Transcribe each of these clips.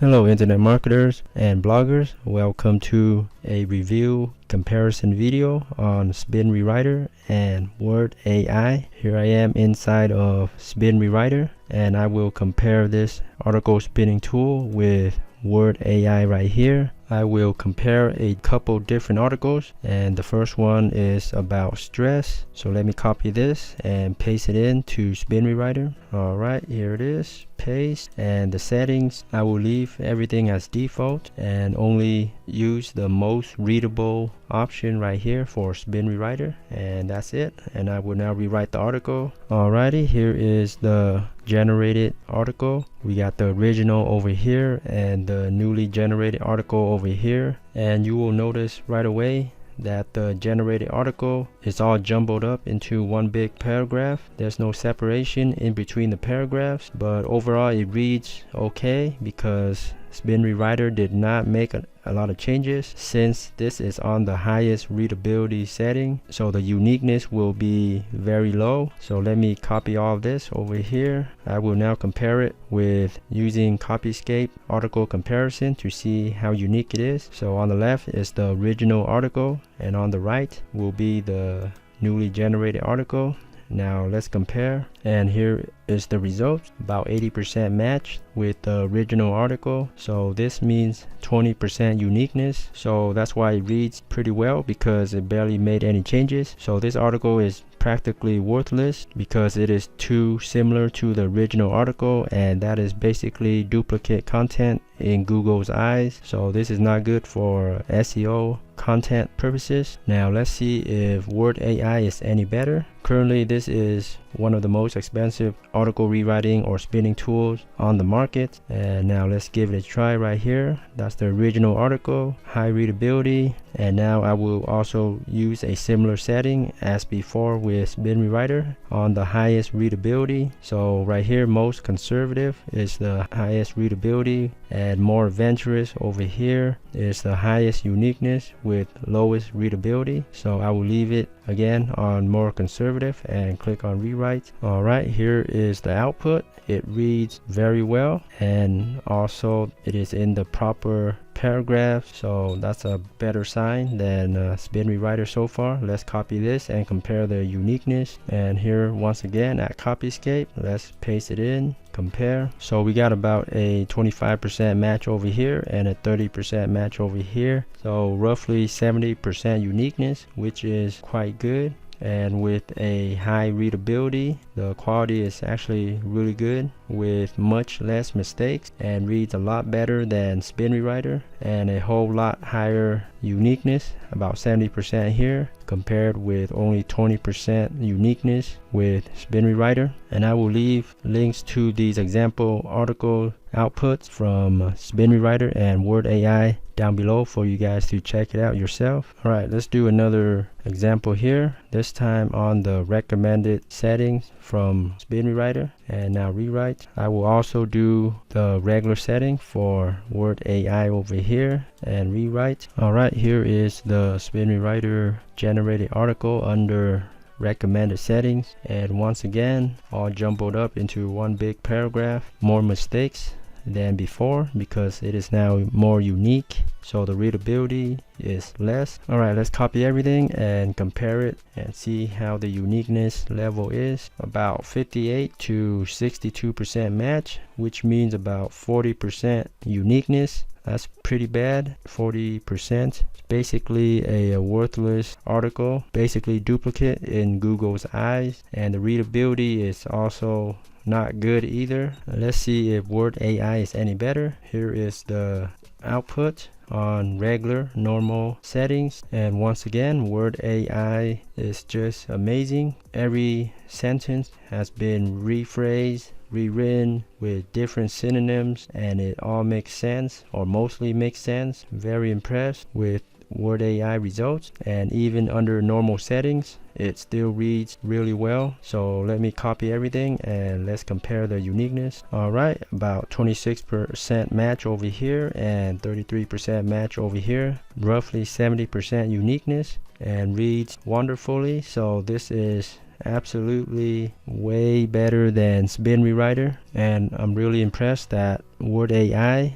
Hello internet marketers and bloggers, welcome to a review comparison video on SpinRewriter and Wordai. Here I am inside of SpinRewriter and I will compare this article spinning tool with Wordai right here. I will compare a couple different articles, and the first one is about stress. So let me copy this and paste it into SpinRewriter. Alright, here it is, paste, and the settings I will leave everything as default and only use the most readable option right here for SpinRewriter, and that's it. And I will now rewrite the article. Alrighty, here is the generated article. We got the original over here and the newly generated article over here, and you will notice right away that the generated article is all jumbled up into one big paragraph. There's no separation in between the paragraphs, but overall it reads okay because SpinRewriter did not make a lot of changes since this is on the highest readability setting, so the uniqueness will be very low. So let me copy all of this over here. I will now compare it with using Copyscape article comparison to see how unique it is. So on the left is the original article and on the right will be the newly generated article. Now let's compare, and here is the results. About 80% match with the original article, so this means 20% uniqueness. So that's why it reads pretty well, because it barely made any changes. So this article is practically worthless because it is too similar to the original article, and that is basically duplicate content in Google's eyes. So this is not good for SEO content purposes. Now let's see if Wordai is any better. Currently this is one of the most expensive article rewriting or spinning tools on the market, and now let's give it a try right here. That's the original article, high readability, and now I will also use a similar setting as before with SpinRewriter on the highest readability. So right here, most conservative is the highest readability, and more adventurous over here is the highest uniqueness with lowest readability. So I will leave it again on more conservative and click on rewrite. Alright, here is the output. It reads very well, and also it is in the proper paragraph, so that's a better sign than SpinRewriter so far. Let's copy this and compare the uniqueness, and here once again at Copyscape, let's paste it in, compare. So we got about a 25% match over here and a 30% match over here, so roughly 70% uniqueness, which is quite good. And with a high readability, the quality is actually really good with much less mistakes and reads a lot better than SpinRewriter, and a whole lot higher uniqueness, about 70% here compared with only 20% uniqueness with SpinRewriter. And I will leave links to these example article outputs from SpinRewriter and Wordai down below for you guys to check it out yourself. Alright, let's do another example here, this time on the recommended settings from SpinRewriter, and now rewrite. I will also do the regular setting for Wordai over here and rewrite. Alright, here is the SpinRewriter generated article under recommended settings, and once again all jumbled up into one big paragraph. More mistakes than before because it is now more unique, so the readability is less. Alright, let's copy everything and compare it and see how the uniqueness level is. About 58 to 62% match, which means about 40% uniqueness. That's pretty bad. 40%, basically a worthless article, basically duplicate in Google's eyes, and the readability is also not good either. Let's see if Wordai is any better. Here is the output on regular normal settings, and once again Wordai is just amazing. Every sentence has been rephrased, rewritten with different synonyms, and it all makes sense, or mostly makes sense. Very impressed with Wordai results, and even under normal settings it still reads really well. So let me copy everything and let's compare the uniqueness. Alright, about 26% match over here and 33% match over here, roughly 70% uniqueness, and reads wonderfully. So this is absolutely way better than SpinRewriter, and I'm really impressed that Wordai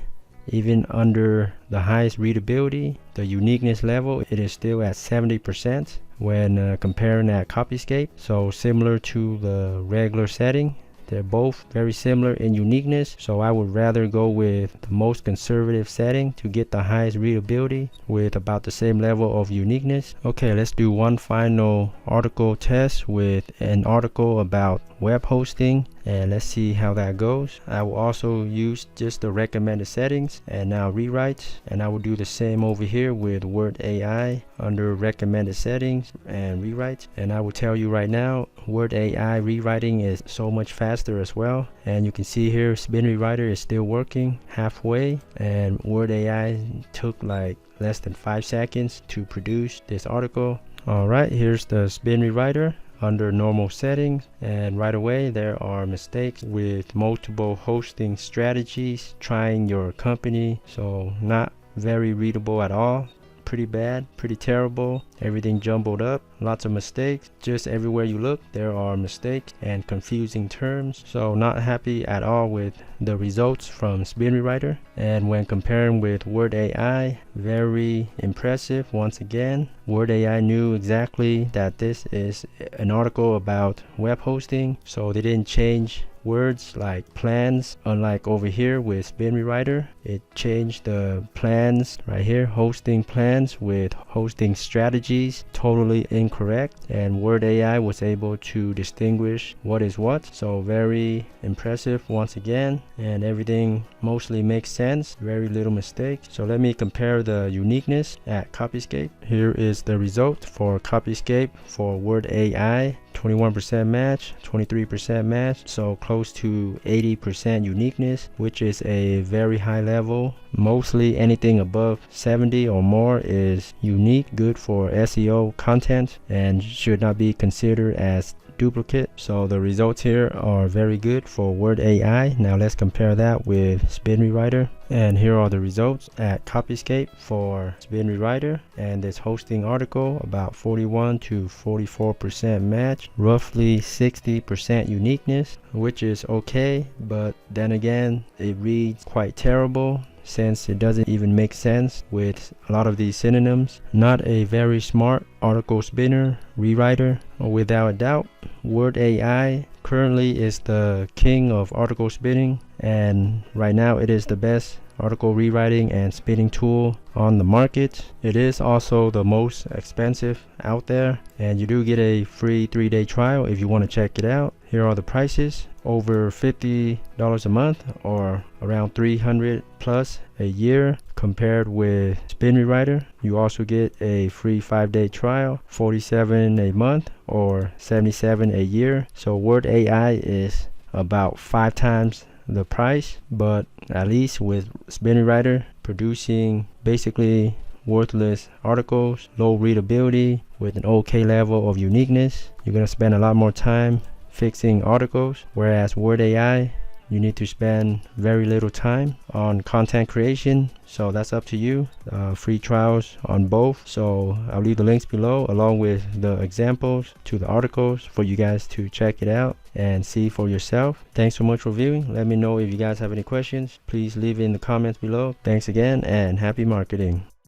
even under the highest readability, the uniqueness level, it is still at 70% when comparing at Copyscape. So similar to the regular setting, they're both very similar in uniqueness, so I would rather go with the most conservative setting to get the highest readability with about the same level of uniqueness. Okay, let's do one final article test with an article about web hosting, and let's see how that goes. I will also use just the recommended settings and now rewrites, and I will do the same over here with Wordai under recommended settings and rewrites. And I will tell you right now, Wordai rewriting is so much faster as well. And you can see here SpinRewriter is still working halfway, and Wordai took like less than 5 seconds to produce this article. Alright, here's the SpinRewriter under normal settings, and right away there are mistakes with multiple hosting strategies trying your company, so not very readable at all. Pretty bad, pretty terrible, everything jumbled up, lots of mistakes. Just everywhere you look there are mistakes and confusing terms, so not happy at all with the results from SpinRewriter. And when comparing with Wordai, very impressive. Once again, Wordai knew exactly that this is an article about web hosting, so they didn't change words like plans, unlike over here with SpinRewriter. It changed the plans right here, hosting plans, with hosting strategies. Totally incorrect, and Wordai was able to distinguish what is what, so very impressive once again, and everything mostly makes sense, very little mistake. So let me compare the uniqueness at Copyscape. Here is the result for Copyscape for Wordai. 21% match, 23% match, so close to 80% uniqueness, which is a very high level. Mostly anything above 70 or more is unique, good for SEO content, and should not be considered as duplicate. So the results here are very good for Wordai. Now let's compare that with SpinRewriter, and here are the results at Copyscape for SpinRewriter and this hosting article. About 41 to 44% match, roughly 60% uniqueness, which is okay, but then again it reads quite terrible since it doesn't even make sense with a lot of these synonyms. Not a very smart article spinner rewriter, without a doubt. Wordai currently is the king of article spinning, and right now it is the best article rewriting and spinning tool on the market. It is also the most expensive out there, and you do get a free 3-day trial if you want to check it out. Here are the prices: over $50 a month, or around $300 plus a year. Compared with SpinRewriter, you also get a free 5-day trial, $47 a month or $77 a year. So Wordai is about 5 times the price, but at least with SpinRewriter producing basically worthless articles, low readability with an okay level of uniqueness, you're going to spend a lot more time fixing articles, whereas Wordai, you need to spend very little time on content creation. So that's up to you. Free trials on both, so I'll leave the links below along with the examples to the articles for you guys to check it out and see for yourself. Thanks so much for viewing. Let me know if you guys have any questions. Please leave it in the comments below. Thanks again, and happy marketing.